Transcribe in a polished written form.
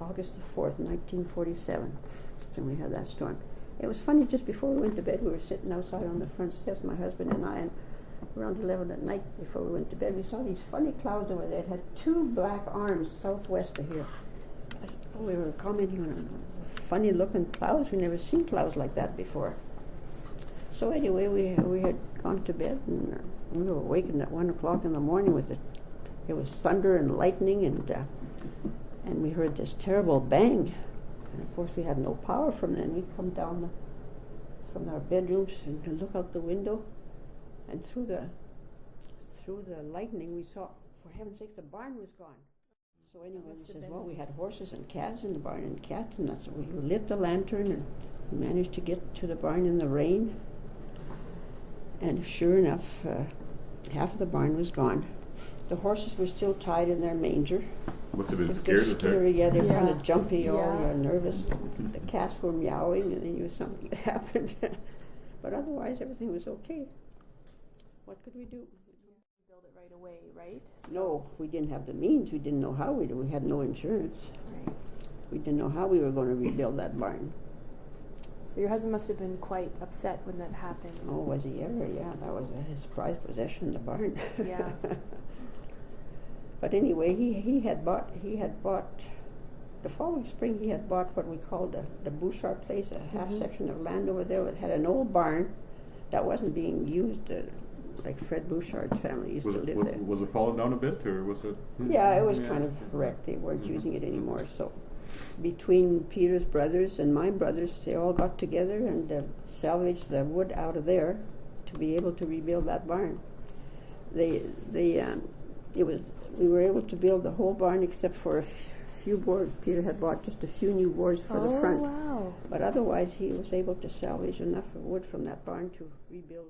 August the 4th, 1947, when we had that storm. It was funny, just before we went to bed, we were sitting outside on the front steps, my husband and I, and around 11 at night before we went to bed, we saw these funny clouds over there. It had two black arms southwest of here. We were commenting on funny looking clouds. We never seen clouds like that before. So anyway, we had gone to bed, and we were awakened at 1 o'clock in the morning with it was thunder and lightning, and we heard this terrible bang. And of course we had no power from then. We come down from our bedrooms and look out the window, and through the lightning we saw, for heaven's sakes, the barn was gone. So anyway, we said, well, we had horses and calves in the barn and cats, and that's, we lit the lantern and we managed to get to the barn in the rain. And sure enough, half of the barn was gone. The horses were still tied in their manger. Must have been scared of scary, yeah, they were kind of jumpy, all Yeah. nervous. The cats were meowing, and they knew something had happened. But otherwise, everything was okay. What could we do? Build it right away, right? No, we didn't have the means. We didn't know how we did. We had no insurance. Right. We didn't know how we were going to rebuild that barn. So your husband must have been quite upset when that happened. Oh, was he ever? Yeah, that was his prized possession, the barn. Yeah. But anyway, he had bought the following spring. He had bought what we called the Bouchard place, a half section of land over there. It had an old barn that wasn't being used. Like Fred Bouchard's family used to live there. Was it fallen down a bit, or was it? Yeah, it was kind of wrecked. They weren't using it anymore. So between Peter's brothers and my brothers, they all got together and salvaged the wood out of there to be able to rebuild that barn. We were able to build the whole barn except for a few boards. Peter had bought just a few new boards for the front. Oh, wow. But otherwise, he was able to salvage enough wood from that barn to rebuild